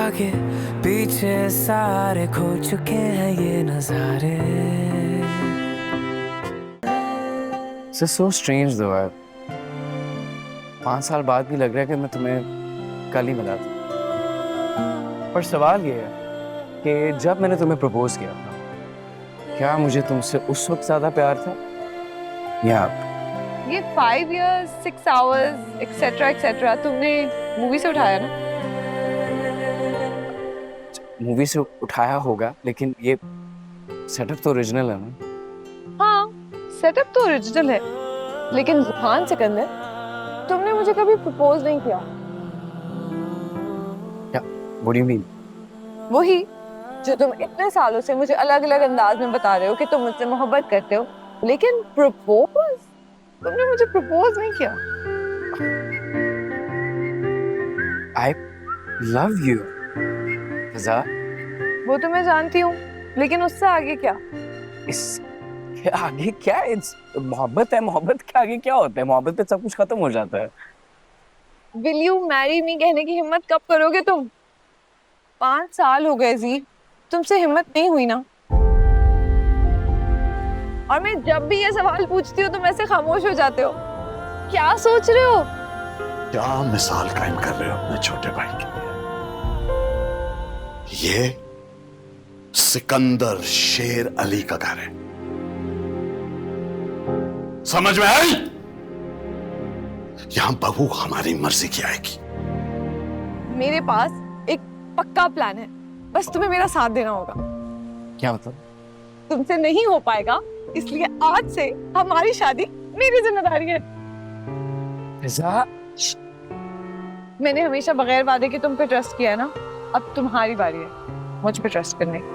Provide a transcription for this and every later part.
आगे पीछे सारे खो चुके हैं ये नजारे। This is so strange though यार। 5 साल बाद भी लग रहा है कि मैं तुम्हें कल ही मिला था। पर सवाल ये है कि जब मैंने तुम्हें प्रपोज किया था, क्या मुझे तुमसे उस वक्त ज्यादा प्यार था या अब? ये 5 years, 6 hours, etc. तुमने मूवी से उठाया ना? मूवी से उठाया होगा, लेकिन ये सेटअप तो ओरिजिनल है ना? हाँ, सेटअप तो ओरिजिनल है, लेकिन ध्यान सिकंदर, तुमने मुझे कभी प्रपोज नहीं किया। क्या? What do you mean? वही जो तुम इतने सालों से मुझे अलग अलग अंदाज में बता रहे हो कि तुम मुझसे मोहब्बत करते हो, लेकिन प्रपोज तुमने मुझे प्रपोज नहीं किया। I love you, फ़िज़ा। वो तो मैं जानती हूँ, लेकिन उससे आगे क्या? इसके आगे क्या? मोहब्बत है, मोहब्बत के आगे क्या होता है? मोहब्बत पे सब कुछ खत्म हो जाता है। Will you marry me कहने की हिम्मत कब करोगे तुम? 5 साल हो गए जी, तुमसे हिम्मत नहीं हुई ना। और मैं जब भी ये सवाल पूछती हूँ तुम ऐसे खामोश हो जाते हो। क्या सोच रहे हो? क्या मिसाल कायम कर रहे हो अपने छोटे भाई की? ये सिकंदर शेर अली का घर है, समझ में आई? यहां बहू हमारी मर्जी की आएगी। मेरे पास एक पक्का प्लान है, बस तुम्हें मेरा साथ देना होगा। क्या मतलब? तुमसे नहीं हो पाएगा, इसलिए आज से हमारी शादी मेरी जिम्मेदारी है। फ़िज़ा, मैंने हमेशा बगैर वादे के तुम पे ट्रस्ट किया है ना, अब तुम्हारी बारी है मुझ पे ट्रस्ट करने की।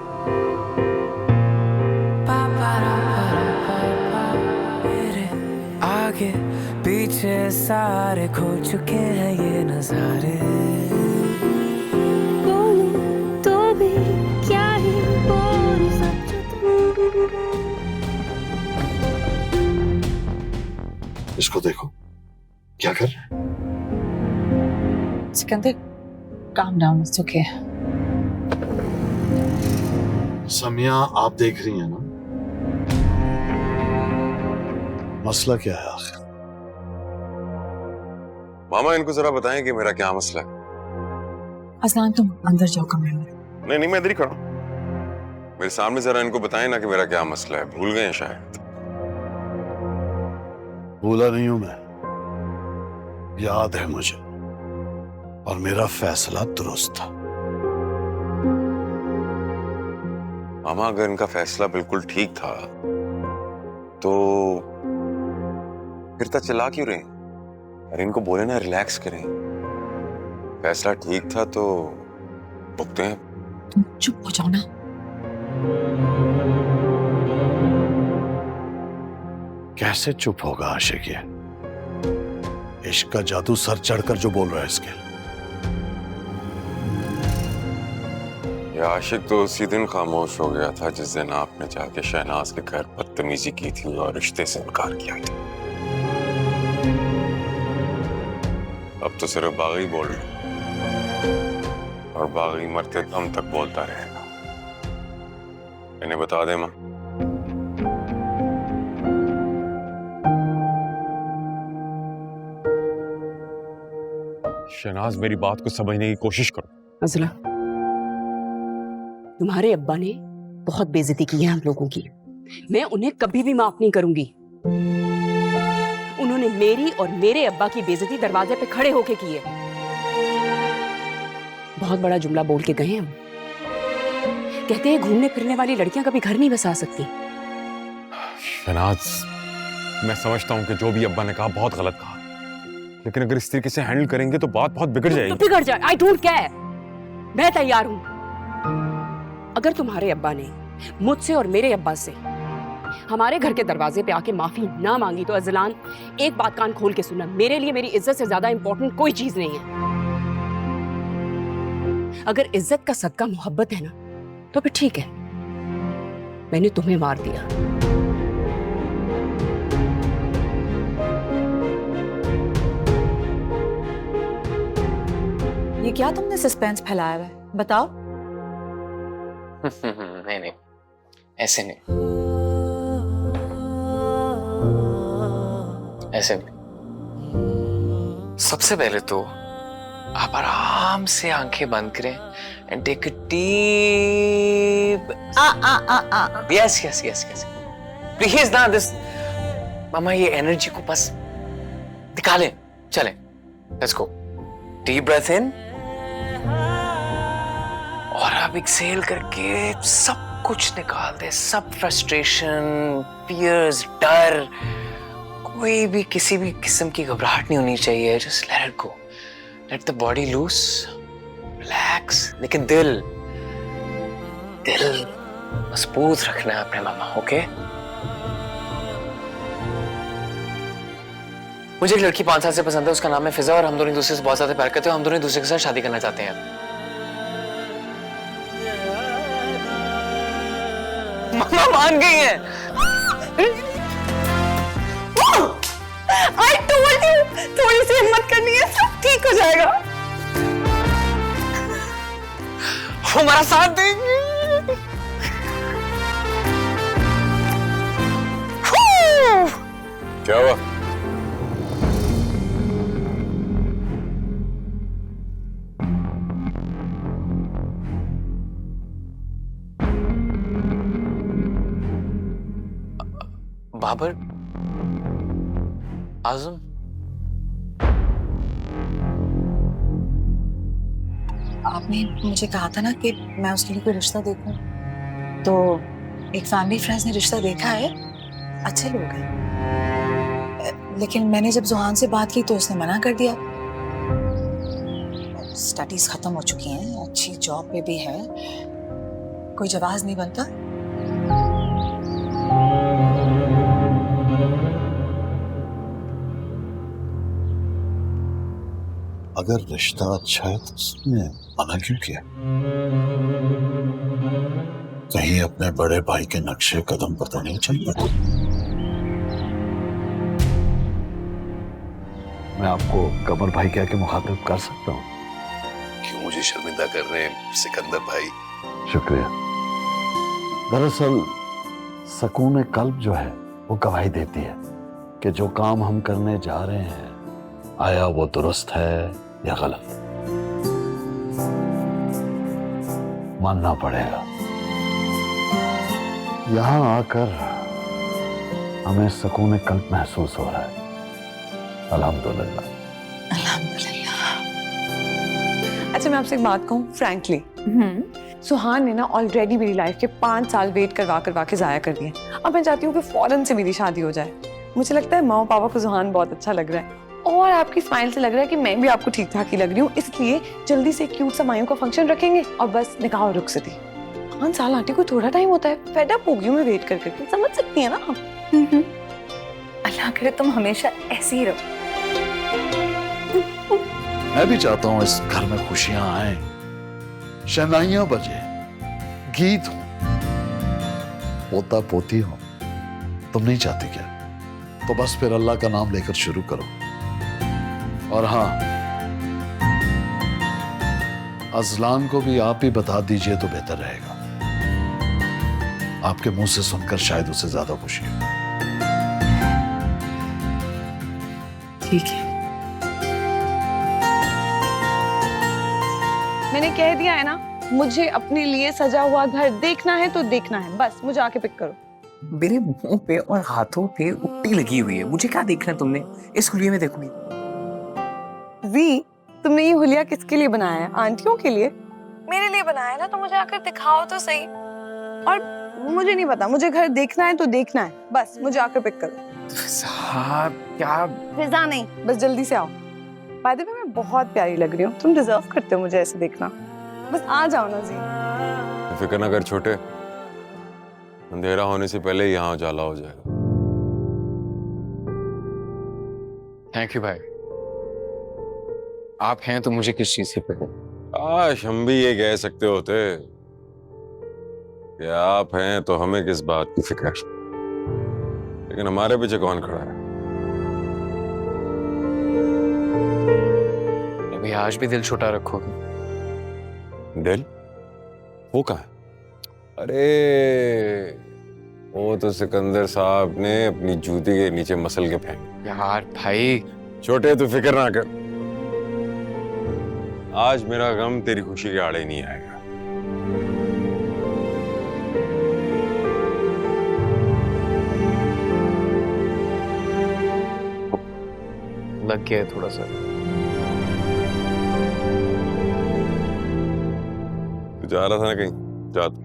मेरे आगे पीछे सारे खो चुके हैं ये नजारे। बोलूं तो भी क्या ही बोलूं, सच इसको देखो क्या कर रहा है। Sikandar, calm down, it's okay. Samiya, आप देख रही हैं ना मसला क्या है आखिर? मामा, इनको जरा बताएं कि मेरा क्या मसला है। अज़लान, तुम अंदर जाओ कमरे में। नहीं, मैं इधर ही खड़ा हूं। मेरे सामने जरा इनको बताएं ना कि मेरा क्या मसला है। भूल गए हैं शायद। भूला नहीं हूं मैं, याद है मुझे, और मेरा फैसला दुरुस्त था। मामा, अगर इनका फैसला बिल्कुल ठीक था तो फिर तक चला क्यों रहे? अरे इनको बोले ना रिलैक्स करें। फैसला ठीक था तो भुगते हैं। तुम चुप हो जाओ ना। कैसे चुप होगा आशिक? ये इश्क का जादू सर चढ़कर जो बोल रहा है इसके। ये आशिक तो उसी दिन खामोश हो गया था जिस दिन आपने जाके शहनाज के घर बदतमीजी की थी और रिश्ते से इनकार किया था। अब तो सिर्फ बागी बोल रहे, और बागी मरते दम तक बोलता रहेगा। इन्हें बता दे मां। शहनाज, मेरी बात को समझने की कोशिश करो। अज़ला, तुम्हारे अब्बा ने बहुत बेइज्जती की है हम लोगों की। मैं उन्हें कभी भी माफ नहीं करूंगी। उन्होंने मेरी और मेरे अब्बा की बेइज्जती दरवाजे पे खड़े होके की है। बहुत बड़ा जुमला बोल के गए हम। कहते हैं घूमने फिरने वाली लड़कियां कभी घर नहीं बसा सकती। शहनाज, मैं समझता हूं कि जो भी अब्बा ने कहा बहुत गलत कहा, लेकिन अगर इस तरीके से हैंडल करेंगे तो बात बहुत बिगड़ जाएगी। तो बिगड़ जाए, आई डोंट केयर, मैं तैयार हूं। अगर तुम्हारे अब्बा ने मुझसे और मेरे अब्बा से हमारे घर के दरवाजे पे आके माफी ना मांगी तो अज़लान, एक बात कान खोल के सुनना, मेरे लिए मेरी इज्जत से ज्यादा इंपॉर्टेंट कोई चीज नहीं है। अगर इज्जत का सदका मोहब्बत है ना, तो फिर ठीक है, मैंने तुम्हें मार दिया। ये क्या तुमने सस्पेंस फैलाया है? बताओ। नहीं नहीं, ऐसे नहीं, ऐसे नहीं। सबसे पहले तो आप आराम से आंखें बंद करें and take a deep yes yes yes yes please ना दिस मामा, ये एनर्जी को बस निकालें। चलें, let's go. Deep breath in और अब एक्सेल करके सब कुछ निकाल दे, सब फ्रस्ट्रेशन, फियर्स, डर, कोई भी किसी भी किस्म की घबराहट नहीं होनी चाहिए। Just let it go, let the body loose, relax. लेकिन दिल मजबूत रखना है अपने मामा, ओके? मुझे एक लड़की 5 साल से पसंद है, उसका नाम है फिजा और हम दोनों एक दूसरे से बहुत ज्यादा प्यार करते हैं। हम दोनों एक दूसरे के साथ शादी करना चाहते हैं। मामा मान गई हैं। I told you, थोड़ी सी हिम्मत करनी है, सब ठीक हो जाएगा। वो हमारा साथ देंगे। क्या हुआ? बाबर आजम, आपने मुझे कहा था ना कि मैं उसके लिए कोई रिश्ता देखूं, तो एक फैमिली फ्रेंड्स ने रिश्ता देखा है, अच्छे लोग हैं। लेकिन मैंने जब जुहान से बात की तो उसने मना कर दिया। स्टडीज खत्म हो चुकी हैं, अच्छी जॉब पे भी है, कोई जवाब नहीं बनता। अगर रिश्ता अच्छा है तो उसने मना क्यों किया? कहीं अपने बड़े भाई के नक्शे कदम पर तो नहीं चल पड़ा? मैं आपको कमर भाई कह के मुखातिब कर सकता हूँ। क्यों मुझे शर्मिंदा कर रहे हैं सिकंदर भाई? शुक्रिया। दरअसल सकून कल्ब जो है वो गवाही देती है कि जो काम हम करने जा रहे हैं आया वो दुरुस्त है या गलत, मानना पड़ेगा। यहां आकर हमें सुकून कल्ब महसूस हो रहा है, अल्हम्दुलिल्लाह। अल्हम्दुलिल्लाह। अच्छा, मैं आपसे एक बात कहूँ फ्रैंकली, सुहान ने ना ऑलरेडी मेरी लाइफ के 5 साल वेट करवा के जाया कर दिए। अब मैं चाहती हूँ कि फौरन से मेरी शादी हो जाए। मुझे लगता है माँ पापा को सुहान बहुत अच्छा लग रहा है और आपकी स्माइल से लग रहा है कि मैं भी आपको ठीक ठाक ही लग रही हूँ। इसलिए जल्दी से क्यूट सा मायूं का फंक्शन रखेंगे और बस निकाह और रुखसती। 5 साल आंटी को थोड़ा टाइम होता है, फेड अप हो गई हूं मैं वेट करके, समझ सकती है ना आप? अल्लाह करे तुम हमेशा ऐसी ही रहो। मैं भी चाहता हूं इस घर में खुशियां आए, शहनाइयां बजे, गीत हो, पोता पोती हो। तुम नहीं चाहती क्या? तो बस फिर अल्लाह का नाम लेकर शुरू करो। और हाँ, अजलान को भी आप ही बता दीजिए तो बेहतर रहेगा। आपके मुंह से सुनकर शायद उसे ज्यादा खुशी हो। ठीक है। मैंने कह दिया है ना, मुझे अपने लिए सजा हुआ घर देखना है तो देखना है, बस मुझे आके पिक करो। मेरे मुंह पे और हाथों पे उल्टी लगी हुई है, मुझे क्या देखना है तुमने? इस हुलिये में देखूंगी। जी, तुमने ये हुलिया किसके लिए बनाया है? आंटियों के लिए? मेरे लिए बनाया है ना, तो मुझे आकर दिखाओ तो सही। और मुझे नहीं पता, मुझे घर देखना है तो देखना है, बस मुझे आकर पिक करो। साहब क्या? फिजा नहीं, बस जल्दी से आओ। बाय द वे, मैं बहुत प्यारी लग रही हूँ, तुम डिजर्व करते हो मुझे ऐसे देखना। बस आ जाओ ना जी। फिक्र ना कर छोटे, अंधेरा होने से पहले ही यहाँ उजाला हो जाएगा। थैंक यू भाई, आप हैं तो मुझे किस चीज की फिक्र? काश हम भी ये कह सकते होते कि आप हैं तो हमें किस बात की फिक्र, लेकिन हमारे पीछे कौन खड़ा है? अभी आज भी दिल छोटा रखोगे? दिल वो कहाँ है? अरे वो तो सिकंदर साहब ने अपनी जूती के नीचे मसल के फेंक। यार भाई, छोटे तू फिक्र ना कर, आज मेरा गम तेरी खुशी के आड़े नहीं आएगा। लग गया है थोड़ा सा। तू जा रहा था ना कहीं, जा तू।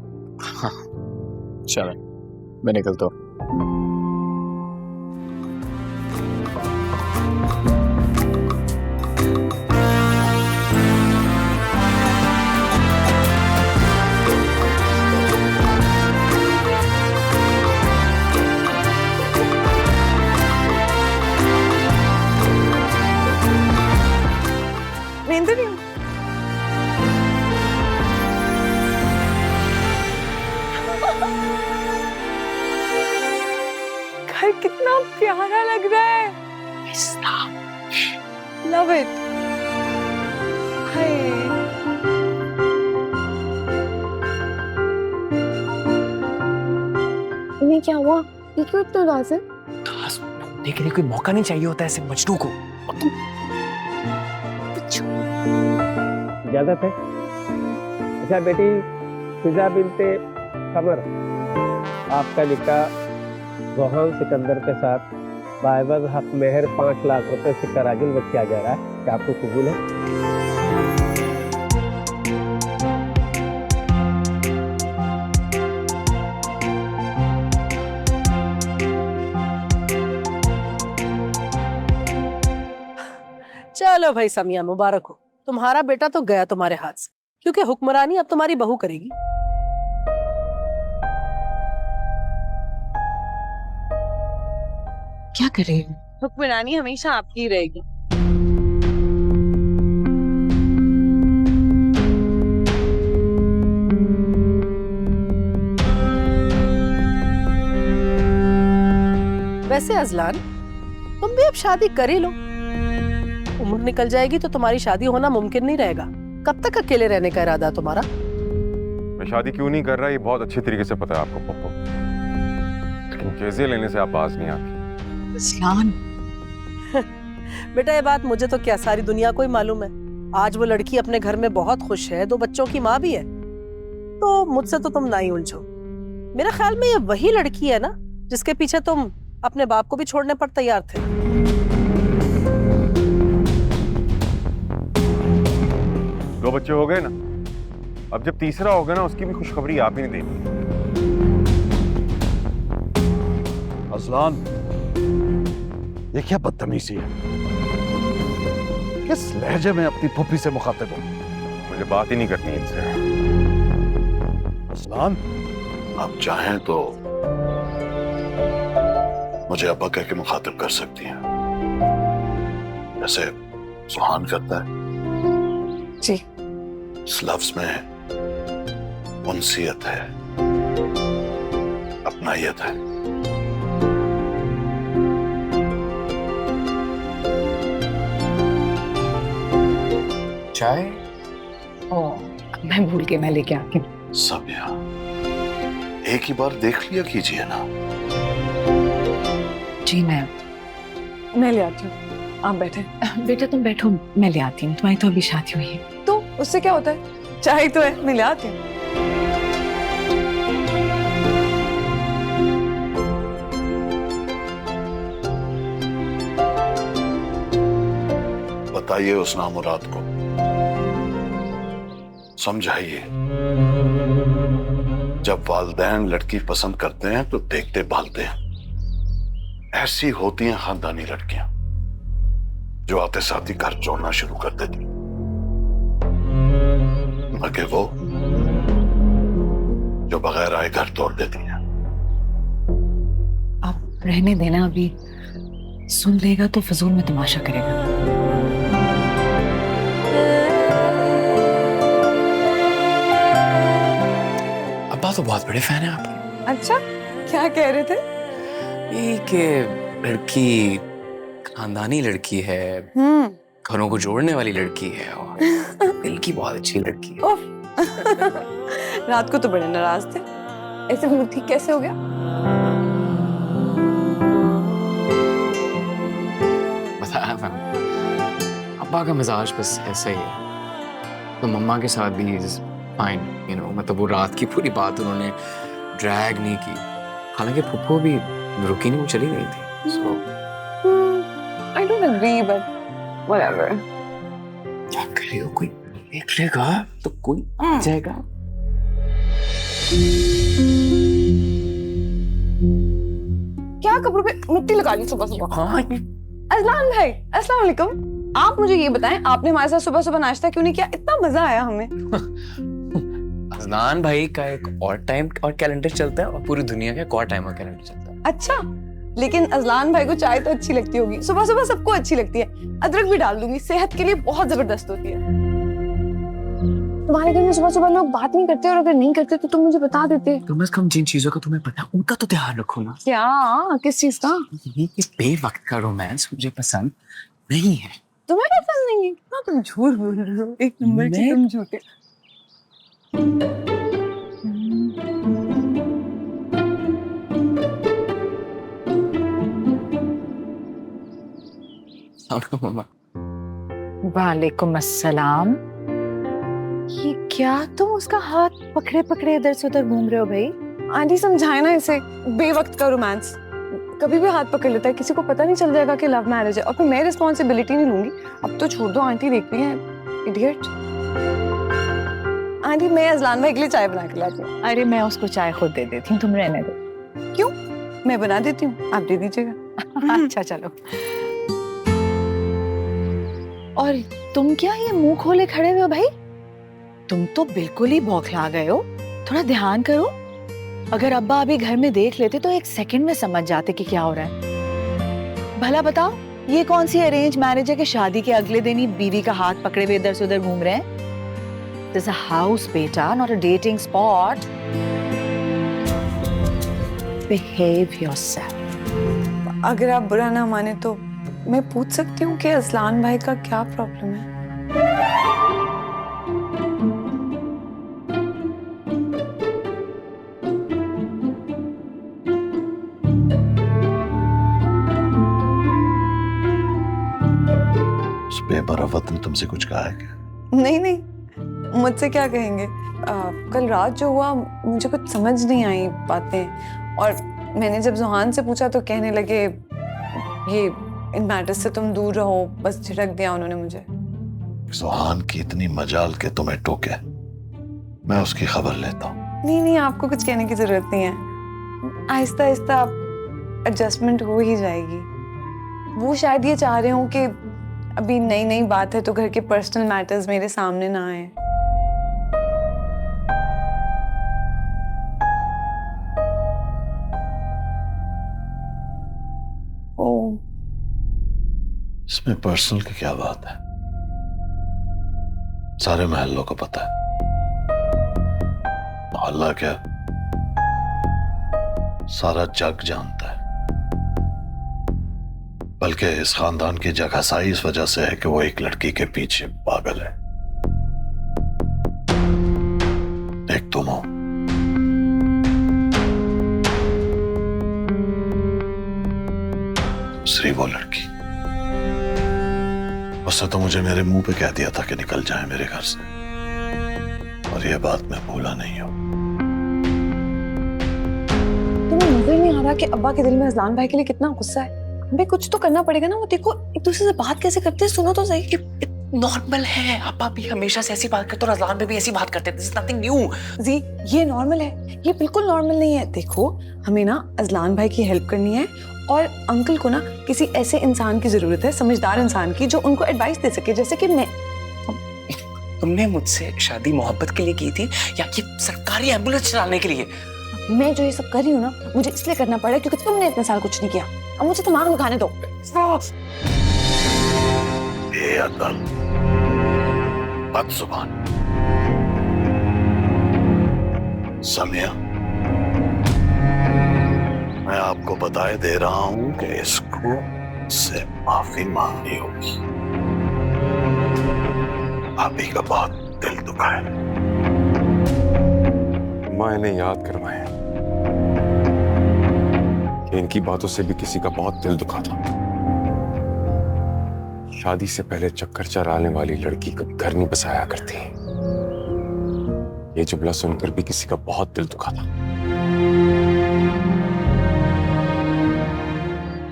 चल मैं निकलता हूँ। नींद नहीं घर कितना प्यारा लग रहा है। Love it. नहीं, क्या हुआ? ये क्यों इतना उदास है? उदास होने के लिए कोई मौका नहीं चाहिए होता ऐसे मजनू को। इजाजत है? अच्छा बेटी फिजा बिनते कमर, आपका निकाह जोहान सिकंदर के साथ बाइबल हक मेहर 5 लाख रुपए से कराजिल में किया जा रहा है। क्या आपको कबूल है? चलो भाई समिया, मुबारक हो, तुम्हारा बेटा तो गया तुम्हारे हाथ से, क्योंकि हुक्मरानी अब तुम्हारी बहू करेगी। क्या करेगी? हुक्मरानी हमेशा आपकी ही रहेगी। वैसे अजलान, तुम भी अब शादी कर ही लो। उम्र निकल जाएगी तो तुम्हारी शादी होना मुमकिन नहीं रहेगा। कब तक अकेले रहने का इरादा तुम्हारा? मैं शादी क्यों नहीं कर रहा ये बहुत अच्छे तरीके से पता है आपको पप्पू, लेकिन जैसे लेने से आप बाज नहीं आती। अजलान बेटा ये बात मुझे तो क्या, सारी दुनिया को ही मालूम है। आज वो लड़की अपने घर में बहुत खुश है, 2 बच्चों की माँ भी है, तो मुझसे तो तुम ना ही उलझो। मेरे ख्याल में ये वही लड़की है ना जिसके पीछे तुम अपने बाप को भी छोड़ने पर तैयार थे। दो बच्चे हो गए ना, अब जब तीसरा होगा ना उसकी भी खुशखबरी आप ही नहीं देंगे। अजलान, ये क्या बदतमीजी है? किस लहजे में अपनी फूफी से मुखातिब हो? मुझे बात ही नहीं करनी इनसे। अजलान, आप चाहें तो मुझे अब्बा कह के मुखातिब कर सकती हैं, जैसे सुहान करता है। जी। इस लफ्ज में उनसियत है, अपनायत है। चाय? मैं भूल के मैं लेके आती हूँ। सब यहाँ एक ही बार देख लिया कीजिए ना। जी मैं ले आती हूँ, आप बैठे। बेटा तुम बैठो, मैं ले आती हूँ। तुम्हारी तो अभी शादी हुई है। तो उससे क्या होता है, चाय तो है, मैं ले आती हूँ। बताइए उस नामुराद को, समझाइए। जब वालिदैन लड़की पसंद करते हैं तो देखते भालते हैं। ऐसी होती हैं खानदानी लड़कियां जो आते साथ ही घर छोड़ना शुरू कर देती, मगर वो जो बगैर आए घर तोड़ देती हैं। आप रहने देना, अभी सुन लेगा तो फजूल में तमाशा करेगा। अब्बा तो बहुत बड़े फैन है आपके। अच्छा, क्या कह रहे थे? ये कि लड़की खानदानी लड़की है, घरों को जोड़ने वाली लड़की है और दिल की बहुत अच्छी लड़की है। उफ, रात को तो बड़े नाराज थे, ऐसे मूड ठीक कैसे हो गया? बताया था, अब्बा का मिजाज बस ऐसा ही है। तो मम्मा के साथ भी फाइन, यू नो, मतलब वो रात की पूरी बात उन्होंने ड्रैग नहीं की। हालांकि फुप्पो भी रुकी नहीं, वो चली गई थी। सो I don't agree, but whatever. क्या करियो, कोई देख लेगा तो कोई आ जाएगा। क्या कपड़ों पे मिट्टी लगा ली सुबह सुबह? हाँ, अजलान भाई, अस्सलाम वालेकुम। आप मुझे ये बताएं, आपने हमारे साथ सुबह सुबह नाश्ता क्यों नहीं किया? इतना मजा आया हमें। अजनान भाई का एक और टाइम और कैलेंडर चलता है और पूरी दुनिया का एक और टाइम और कैलेंडर चलता है। अच्छा, लेकिन अजलान भाई को चाय तो अच्छी लगती होगी, सुबह सुबह सबको अच्छी लगती है। अदरक भी डाल दूंगी, सेहत के लिए बहुत जबरदस्त होती है। तुम्हारे घर में सुबह सुबह लोग बात नहीं करते, और अगर नहीं करते तो तुम मुझे बता देते। कम से कम जिन चीजों का तुम्हें पता है उनका तो ध्यान रखो ना। क्या? किस चीज का? ये बेवक्त का रोमांस मुझे पसंद नहीं है। तुम्हें पसंद नहीं है? ना, तुम झूठ बोल रहे हो, एक नंबर के तुम झूठे। मम्मा, वालेकुम अस्सलाम। ये क्या तुम उसका हाथ पकड़े पकड़े इधर से उधर घूम रहे हो भाई? आंटी समझाए ना इसे, बेवक्त का रोमांस। कभी भी हाथ पकड़ लेता है, किसी को पता नहीं चल जाएगा कि लव मैरिज है, और फिर मैं रिस्पॉन्सिबिलिटी नहीं लूंगी। अब तो छोड़ दो, आंटी देख रही है, इडियट। आंटी, मैं अजलान भाई के लिए चाय बना के लाती हूँ। अरे मैं उसको चाय खुद दे देती हूँ, तुम रहने दो। क्यों? मैं बना देती हूँ, आप दे दीजिएगा। अच्छा चलो। और तुम क्या ये मुंह खोले खड़े हुए हो भाई? तुम तो बिल्कुल ही बौखला गए हो। थोड़ा ध्यान करो। अगर अब्बा अभी घर में देख लेते तो एक सेकंड में समझ जाते कि क्या हो रहा है। भला बताओ, ये कौन सी अरेंज मैरिज है कि शादी के अगले दिन ही बीवी का हाथ पकड़े हुए इधर से उधर घूम रहे हैं? This is a house, बेटा, not a dating spot. Behave yourself. अगर आप बुरा ना माने तो मैं पूछ सकती हूँ कि अजलान भाई का क्या प्रॉब्लम है? उस बेबरवत ने तुमसे कुछ कहा है क्या? नहीं नहीं, मुझसे क्या कहेंगे? कल रात जो हुआ मुझे कुछ समझ नहीं आई बातें, और मैंने जब जुहान से पूछा तो कहने लगे ये इन मैटर्स से तुम दूर रहो, बस झिड़क दिया उन्होंने मुझे। जुहान की इतनी मजाल के तुम्हें टोके, मैं उसकी खबर लेता हूँ। नहीं नहीं, आपको कुछ कहने की जरूरत नहीं है। आहिस्ता आहिस्ता एडजस्टमेंट हो ही जाएगी। वो शायद ये चाह रहे हो कि अभी नई नई बात है तो घर के पर्सनल मैटर्स मेरे सामने ना आए। इसमें पर्सनल की क्या बात है? सारे महल्लों को पता है। मोहल्ला क्या, सारा जग जानता है। बल्कि इस खानदान की जगहसाई इस वजह से है कि वो एक लड़की के पीछे पागल है। एक तुम हो, दूसरी वो लड़की। उसने तो मुझे मेरे मुंह पे कह दिया था कि निकल जाए मेरे घर से, और ये बात मैं भूला नहीं हूं। तुम्हें नजर नहीं आ रहा कि अब्बा के दिल में अजलान भाई के लिए कितना गुस्सा है? हमें कुछ तो करना पड़ेगा ना। वो देखो एक दूसरे से बात कैसे करते हैं, सुनो तो सही। नॉर्मल है, अब्बा भी हमेशा से ऐसी बात करते और अजलान भी ऐसी बात करते। This is nothing new. जी, ये नॉर्मल है, ये बिल्कुल नॉर्मल नहीं है। देखो, हमें ना अजलान भाई की हेल्प करनी है, और अंकल को ना किसी ऐसे इंसान की जरूरत है, समझदार इंसान की, जो उनको एडवाइस दे सके, जैसे कि मैं। तुमने मुझसे शादी मोहब्बत के लिए की थी या कि सरकारी एम्बुलेंस चलाने के लिए? मैं जो ये सब कर रही हूँ ना, मुझे इसलिए करना पड़ा क्योंकि तुमने इतने साल कुछ नहीं किया। अब मुझे दिमाग लगाने दो। बेअदब, बदजुबान, समिया, मैं आपको बताए दे रहा हूं कि इसको से माफी मांगनी होगी। भाभी का बहुत दिल दुखा है। दफा इन्हें याद करवाएं कि इनकी बातों से भी किसी का बहुत दिल दुखा था। शादी से पहले चक्कर चलाने वाली लड़की कभी घर नहीं बसाया करती। ये जुमला सुनकर भी किसी का बहुत दिल दुखा था।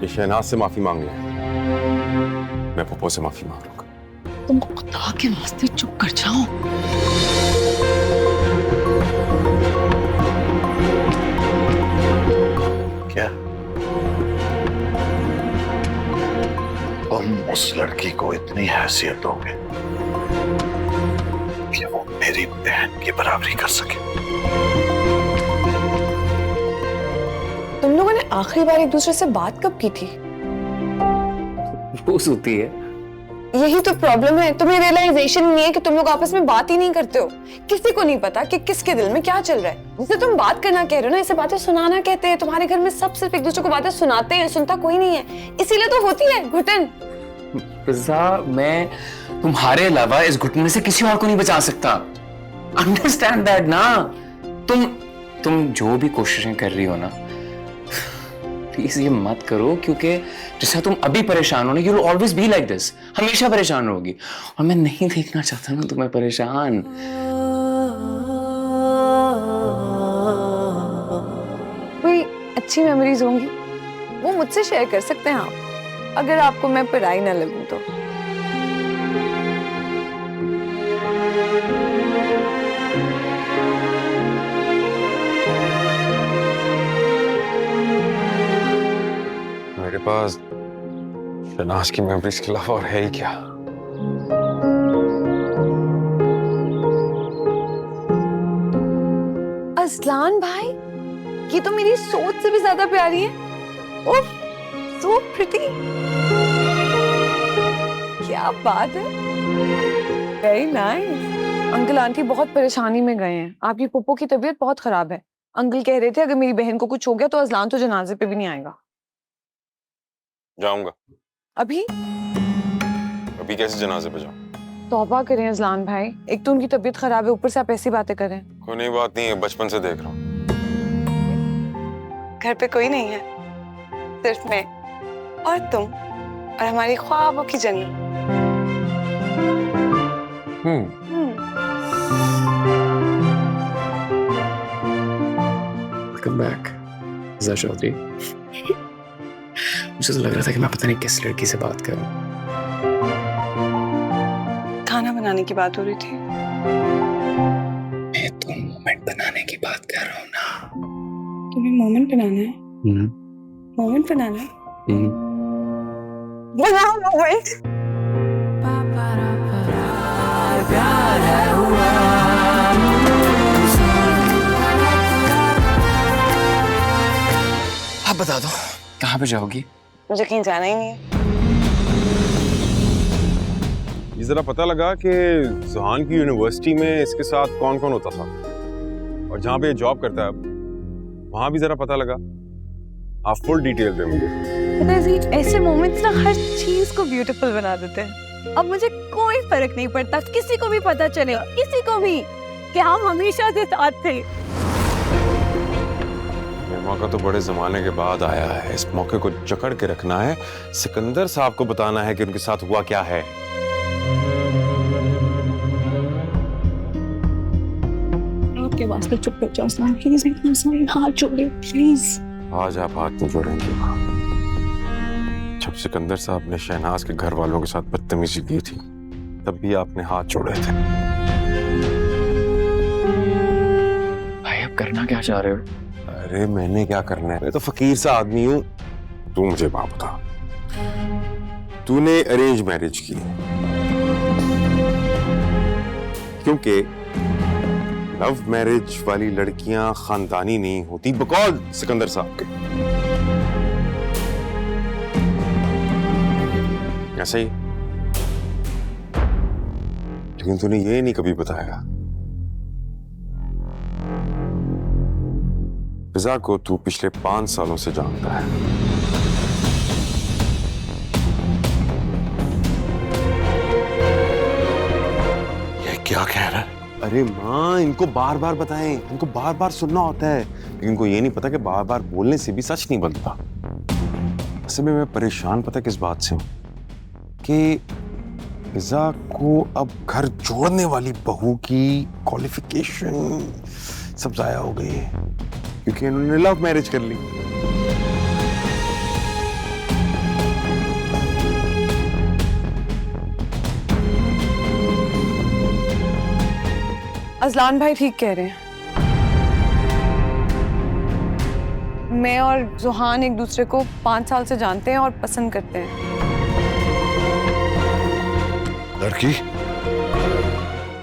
ये शहनाज से माफी मांग ले, मैं पप्पो से माफी मांग लूंगा। तुम खुदा के वास्ते चुप कर जाओ। क्या तुम उस लड़की को इतनी हैसियत दोगे कि वो मेरी बहन की बराबरी कर सके? तुम लोगों ने आखिरी बार एक दूसरे से बात कब की थी? रोज होती है। यही तो प्रॉब्लम है, तुम्हें रियलाइजेशन नहीं है कि तुम लोग आपस में बात ही नहीं करते हो। किसी को नहीं पता कि किसके दिल में क्या चल रहा है। जिसे तुम बात करना कह रहे हो ना, इसे बातें सुनाना कहते हैं। तुम्हारे घर में सब सिर्फ एक दूसरे को बातें सुनाते हैं, सुनता कोई नहीं है। इसीलिए तो होती है घुटन। फिजा, मैं तुम्हारे अलावा इस घुटने से किसी और को नहीं बचा सकता। अंडरस्टैंड दैट ना। तुम जो भी कोशिशें कर रही हो ना, प्लीज ये मत करो, क्योंकि जैसा तुम अभी परेशान हो ना, you will always be like this. हमेशा परेशान होगी, और मैं नहीं देखना चाहता ना तुम्हें परेशान। कोई अच्छी मेमोरीज होंगी वो मुझसे शेयर कर सकते हैं आप, अगर आपको मैं पराई ना लगूं तो। मेरे पास शहनाज की मेमोरीज के अलावा और है ही क्या? अज़लान भाई, ये तो मेरी सोच से भी ज्यादा प्यारी है। ओह, so pretty। क्या बात है, वेरी नाइस। अंकल आंटी बहुत परेशानी में गए हैं। आपकी पुप्पो की तबीयत बहुत खराब है। अंकल कह रहे थे अगर मेरी बहन को कुछ हो गया तो अज़लान तो जनाजे पे भी नहीं आएगा। जाऊंगा। अभी कैसे जनाजे पे जाऊं? तौबा करें अज़लान भाई, एक तो उनकी तबीयत खराब है, ऊपर से आप ऐसी बातें करें। कोई नई बात नहीं है, बचपन से देख रहा हूँ। घर पे कोई नहीं है, सिर्फ मैं और तुम और हमारी ख्वाबों की जन्नत। वेलकम बैक फिजा चौधरी। मुझे तो लग रहा था कि मैं पता नहीं किस लड़की से बात करूं। खाना बनाने की बात हो रही थी। मैं तो मोमेंट बनाने की बात कर रहा हूँ ना। तुम्हें मोमेंट बनाना है? मोमेंट बनाना है? बनाओ मोमेंट। आप बता दो कहाँ पे जाओगी? मुझे कहीं जाना ही नहीं है। ये जरा पता लगा कि सुहान की यूनिवर्सिटी में इसके साथ कौन कौन होता था, और जहाँ पे ये जॉब करता है वहां भी जरा पता लगा। आप फुल डिटेल दे मुझे। ऐसे मोमेंट्स ना हर चीज को ब्यूटीफुल बना देते हैं। अब मुझे कोई फर्क नहीं पड़ता, किसी को भी पता चले, किसी को भी, कि हम हमेशा से साथ थे। ये मौका तो बड़े जमाने के बाद आया है। इस मौके को जकड़ के रखना है। सिकंदर साहब को बताना है कि उनके साथ हुआ क्या है। आपके वास्ते चुप कर जाओ सलाम, प्लीज एक हाथ जोड़े प्लीज। आज आप हाथ नहीं जोड़ेंगे। जब सिकंदर साहब ने शहनाज के घर वालों के साथ बदतमीजी की थी, तब भी आपने हाथ जोड़े थे। भाई अब करना क्या चाह रहे हो? अरे मैंने क्या करना है, मैं तो फकीर सा आदमी हूं। तू मुझे बात बता, तूने अरेंज मैरिज की क्योंकि लव मैरिज वाली लड़कियां खानदानी नहीं होती, बकौल सिकंदर साहब के। ऐसा ही, लेकिन तूने ये नहीं कभी बताया फिजा को तू पिछले 5 सालों से जानता है। ये क्या कह रहा है? अरे माँ, इनको बार बार बताएं, इनको बार बार सुनना होता है, लेकिन इनको ये नहीं पता कि बार बार बोलने से भी सच नहीं बनता। असल में मैं परेशान पता किस बात से हूँ कि फिजा को अब घर जोड़ने वाली बहू की क्वालिफिकेशन सब जाया हो गई है क्योंकि इन्होंने लव मैरिज कर ली। अजलान भाई ठीक कह रहे हैं। मैं और जुहान एक दूसरे को 5 साल से जानते हैं और पसंद करते हैं। लड़की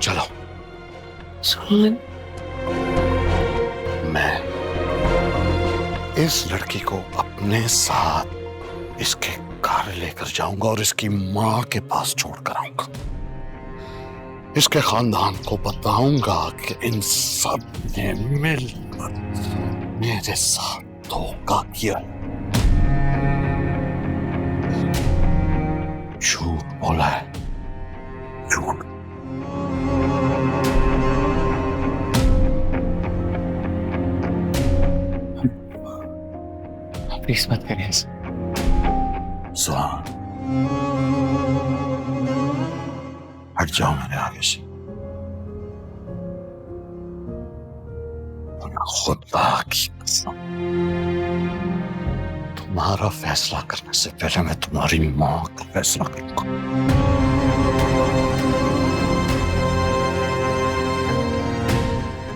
चलो। जुहान, मैं इस लड़की को अपने साथ इसके घर लेकर जाऊंगा और इसकी माँ के पास छोड़कर आऊंगा। इसके खानदान को बताऊंगा कि इन सब ने मिलकर मेरे साथ धोखा किया, झूठ बोला है, झूठ। प्लीज मत करें ऐसा। सुहान, हट जाओ मेरे आगे से। खुदा की कसम, तुम्हारा फैसला करने से पहले मैं तुम्हारी माँ का फैसला करूंगा।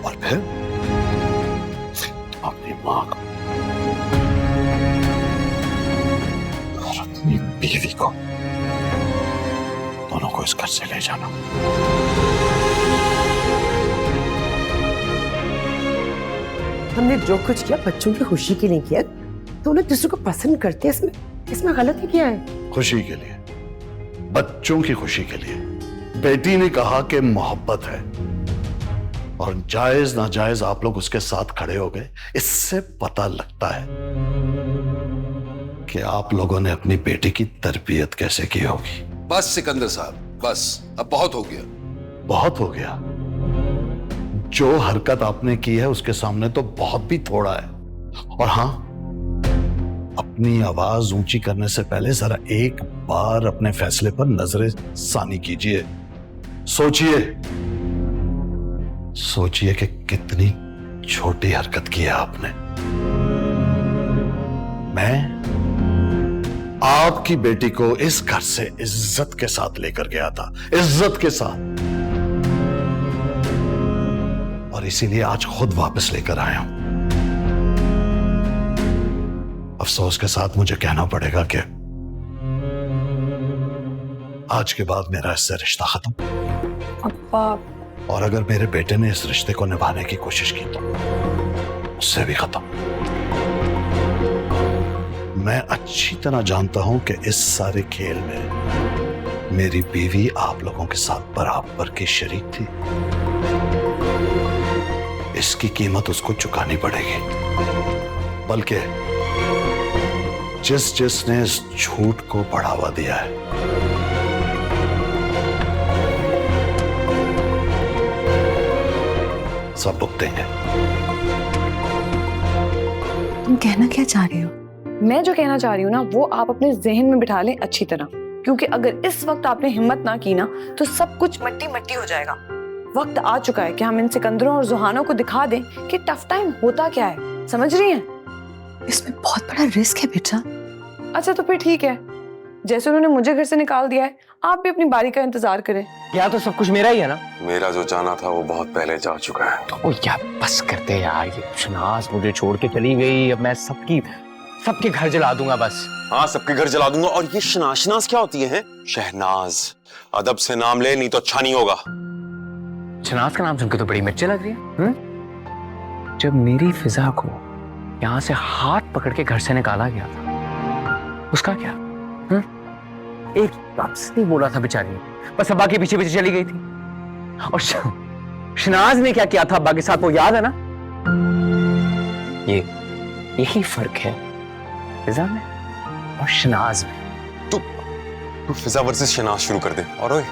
और फिर अपनी माँ को और अपनी बीवी को, दोनों को इस घर से ले जाना। हमने जो कुछ किया बच्चों की खुशी के लिए किया, तो उन्हें दूसरे को पसंद करते हैं, इसमें गलती क्या है? खुशी के लिए, बच्चों की खुशी के लिए। बेटी ने कहा कि मोहब्बत है और जायज नाजायज आप लोग उसके साथ खड़े हो गए। इससे पता लगता है कि आप लोगों ने अपनी बेटी की तरबियत कैसे की होगी। बस सिकंदर साहब, बस अब बहुत हो गया। बहुत हो गया। जो हरकत आपने की है उसके सामने तो बहुत भी थोड़ा है। और हां, अपनी आवाज ऊंची करने से पहले जरा एक बार अपने फैसले पर नजरे सानी कीजिए। सोचिए, सोचिए कि कितनी छोटी हरकत की है आपने। मैं आपकी बेटी को इस घर से इज्जत के साथ लेकर गया था, इज्जत के साथ, और इसीलिए आज खुद वापस लेकर आया हूं। अफसोस के साथ मुझे कहना पड़ेगा कि आज के बाद मेरा इससे रिश्ता खत्म। अब्बा, और अगर मेरे बेटे ने इस रिश्ते को निभाने की कोशिश की तो उससे भी खत्म। मैं अच्छी तरह जानता हूं कि इस सारे खेल में मेरी बीवी आप लोगों के साथ बराबर की शरीक थी। इसकी कीमत उसको चुकानी पड़ेगी। बल्कि जिसने इस झूठ को बढ़ावा दिया है, सब भुगतेंगे। तुम कहना क्या चाह रही हो? मैं जो कहना चाह रही हूँ ना, वो आप अपने जहन में बिठा लें अच्छी तरह, क्योंकि अगर इस वक्त आपने हिम्मत ना की ना तो सब कुछ मट्टी मट्टी हो जाएगा। वक्त आ चुका है कि हम इन सिकंदरों और जुहानों को दिखा दें कि टफ टाइम होता क्या है। समझ रही हैं? इसमें बहुत बड़ा रिस्क है बेटा। अच्छा तो फिर ठीक है, जैसे उन्होंने मुझे घर से निकाल दिया है, आप भी अपनी बारी का इंतजार करें। क्या तो सब कुछ मेरा ही है ना? मेरा जो जाना था वो बहुत पहले जा चुका है। ओ यार बस करते यार, ये शनाज मुझे छोड़ के चली गई, अब मैं सबके घर जला दूंगा बस। हाँ, सबके घर जला दूंगा। और ये शनाज क्या होती है? शहनाज। अदब से नाम ले, नहीं तो अच्छा नहीं होगा। शनाज का नाम सुनकर तो बड़ी मिर्ची लग रही है। जब मेरी फिजा को यहाँ से हाथ पकड़ के घर से निकाला गया था, उसका क्या? एक लफ्ज़ नहीं बोला था बेचारी, बस अब्बा के पीछे पीछे चली गई थी। और शनाज ने क्या किया था अब्बा के साथ, वो याद है ना? यही फर्क है फिजा में और शनाज में। तू फिजा वर्सेस शनाज शुरू कर दे। और ओए,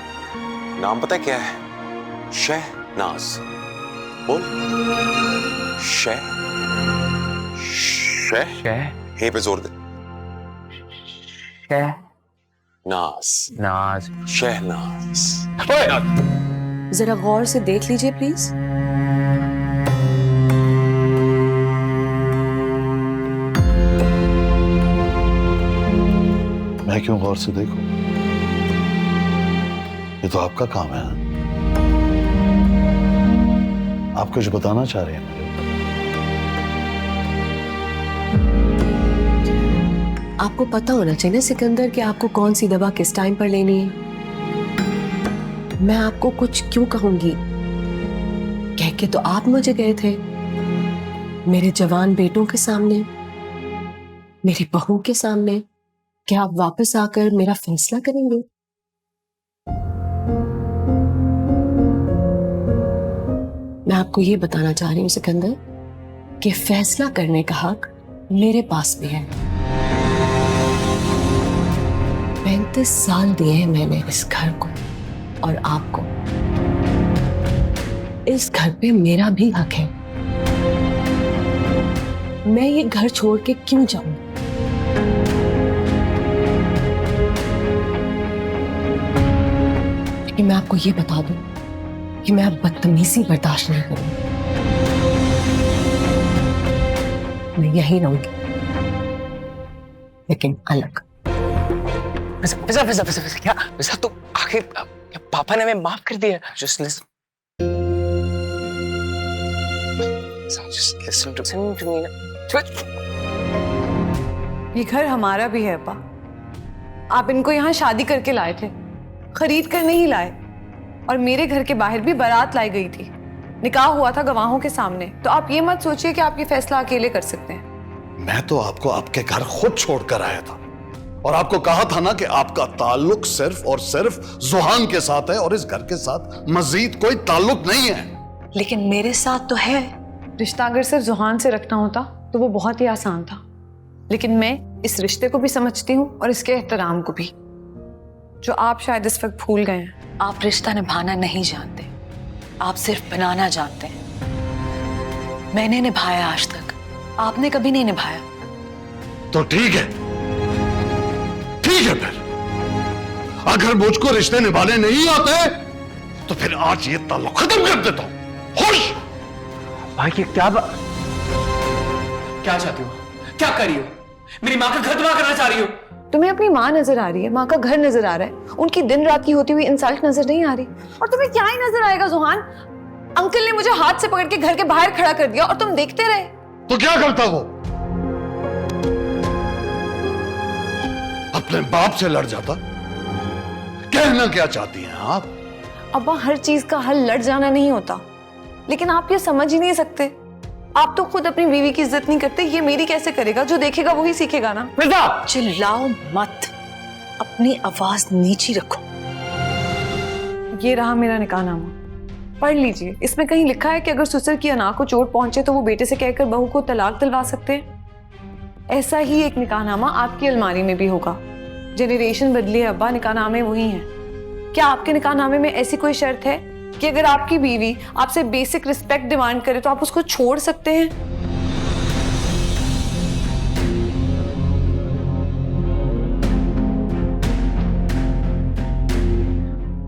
नाम पता है क्या है? नाज बोल। शह शह हे पे जोर दे। नाज नाज शहनाज। जरा गौर से देख लीजिए प्लीज। मैं क्यों गौर से देखूं? ये तो आपका काम है। आप कुछ बताना चाह रहे हैं मुझे? आपको पता होना चाहिए ना सिकंदर कि आपको कौन सी दवा किस टाइम पर लेनी है। मैं आपको कुछ क्यों कहूंगी? कह के तो आप मुझे गए थे मेरे जवान बेटों के सामने, मेरी बहू के सामने। क्या आप वापस आकर मेरा फैसला करेंगे? मैं आपको ये बताना चाह रही हूँ सिकंदर कि फैसला करने का हक मेरे पास भी है। 35 साल दिए हैं मैंने इस घर को और आपको। इस घर पे मेरा भी हक है। मैं ये घर छोड़ के क्यों जाऊं? लेकिन मैं आपको ये बता दूं कि मैं अब बदतमीजी बर्दाश्त नहीं करूंगी। मैं यहीं रहूंगी, लेकिन अलग। फिजा तो आखिर पापा ने हमें माफ कर दिया। Just listen to me. ये घर हमारा भी है अब्बा। आप इनको यहाँ शादी करके लाए थे, खरीद कर नहीं लाए। और मेरे घर के बाहर भी बारात लाई गई थी, निकाह हुआ था गवाहों के सामने। तो आप ये मत सोचिए कि आप ये फैसला अकेले कर सकते हैं। मैं तो आपको आपके घर खुद छोड़कर आया था और आपको कहा था ना कि आपका ताल्लुक सिर्फ और सिर्फ जुहान के साथ है और इस घर के साथ मजीद कोई ताल्लुक नहीं है। लेकिन मेरे साथ तो है। रिश्ता अगर सिर्फ जुहान से रखना होता तो वो बहुत ही आसान था, लेकिन मैं इस रिश्ते को भी समझती हूँ और इसके एहतराम को भी, जो आप शायद इस वक्त भूल गए हैं। आप रिश्ता निभाना नहीं जानते, आप सिर्फ बनाना जानते हैं। मैंने निभाया आज तक, आपने कभी नहीं निभाया। तो ठीक है, ठीक है। फिर अगर मुझको रिश्ते निभाने नहीं आते तो फिर आज ये ताल्लुक खत्म कर देता हूं। खुश भाई क्या चाहती हो? क्या कर रही हो? मेरी माँ का घर तबाह करना चाह रही हो? तुम्हें अपनी माँ नजर आ रही है, माँ का घर नजर आ रहा है, उनकी दिन रात की होती हुई इंसल्ट नजर नहीं आ रही। और तुम्हें क्या ही नजर आएगा जुहान? अंकल ने मुझे हाथ से पकड़ के घर के बाहर खड़ा कर दिया और तुम देखते रहे। तो क्या करता वो? अपने बाप से लड़ जाता। कहना क्या चाहती हैं आप? अब्बा, हर चीज का हल लड़ जाना नहीं होता, लेकिन आप ये समझ ही नहीं सकते। आप तो खुद अपनी बीवी की इज्जत नहीं करते, ये मेरी कैसे करेगा? जो देखेगा वही सीखेगा ना। चिल्लाओ मत, अपनी आवाज नीची रखो। ये रहा मेरा निकाहनामा, पढ़ लीजिए। इसमें कहीं लिखा है कि अगर ससुर की अना को चोट पहुंचे तो वो बेटे से कहकर बहू को तलाक दिलवा सकते हैं। ऐसा ही एक निकाहनामा आपकी अलमारी में भी होगा। जनरेशन बदली है अब्बा, निकाहनामे वही हैं। क्या आपके निकाहनामे में ऐसी कोई शर्त है कि अगर आपकी बीवी आपसे बेसिक रिस्पेक्ट डिमांड करे तो आप उसको छोड़ सकते हैं?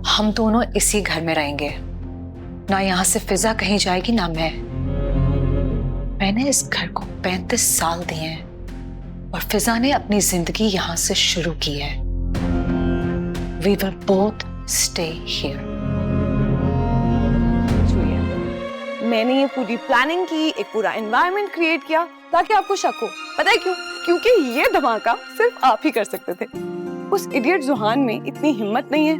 हम दोनों इसी घर में रहेंगे, ना यहाँ से फिजा कहीं जाएगी ना मैंने इस घर को 35 साल दिए हैं और फिजा ने अपनी जिंदगी यहाँ से शुरू की है। We will both stay here. मैंने ये पूरी प्लानिंग की, एक पूरा एनवायरनमेंट क्रिएट किया ताकि आपको शक हो। पता है क्यों? क्योंकि ये धमाका सिर्फ आप ही कर सकते थे। उस इडियट जुहान में इतनी हिम्मत नहीं है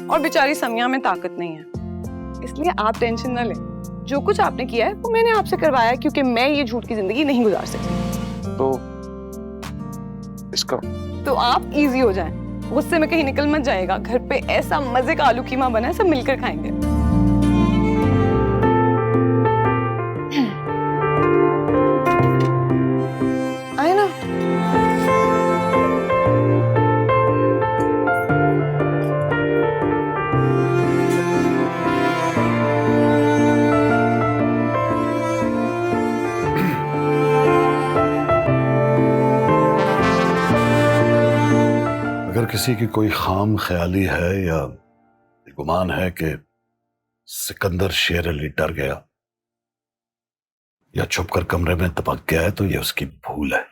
और बेचारी समिया में ताकत नहीं है। इसलिए आप टेंशन न लें। जो कुछ आपने किया है वो मैंने आपसे करवाया है, क्योंकि मैं ये झूठ की जिंदगी नहीं गुजार सकती। तो इसका तो आप इजी हो जाएं, गुस्से में कहीं निकल मत जाएगा। घर पे ऐसा मजे का आलू कीमा बना है, सब मिलकर खाएंगे। आए ना। अगर किसी की कोई खाम ख्याली है या गुमान है कि सिकंदर शेर अली डर गया या छुपकर कमरे में दबक गया है, तो यह उसकी भूल है।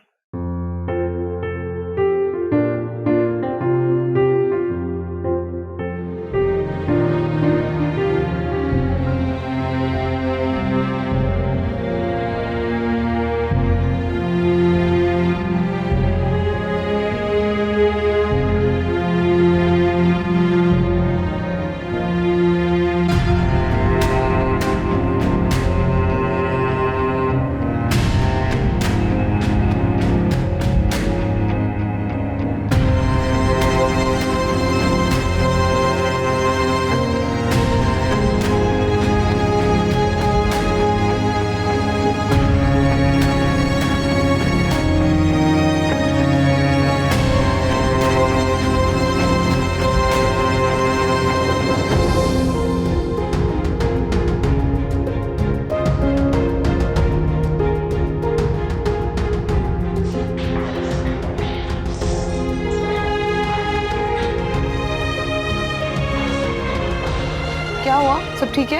क्या हुआ? सब ठीक है?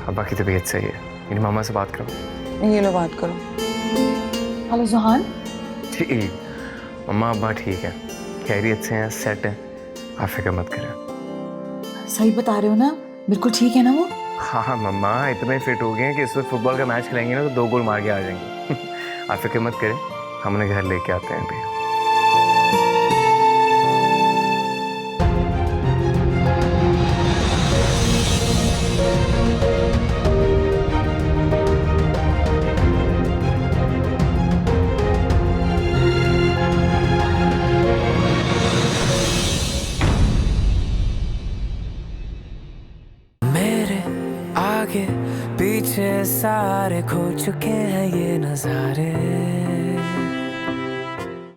अब्बा की तबीयत सही है। मेरी मामा से बात करो। ये लो बात करो। हेलो जुहान। ठीक, मम्मा अब्बा ठीक है, खैरियत से हैं, सेट है, आप फिक्र मत करें। सही बता रहे हो ना? बिल्कुल ठीक है ना वो? हाँ हाँ मम्मा, इतने फिट हो गए हैं कि इस वक्त फुटबॉल का मैच खेलेंगे ना तो 2 गोल मार के आ जाएंगे। आप फिक्र मत करें, हम उन्हें घर लेके आते हैं अभी। आगे पीछे सारे खो चुके हैं ये नजारे।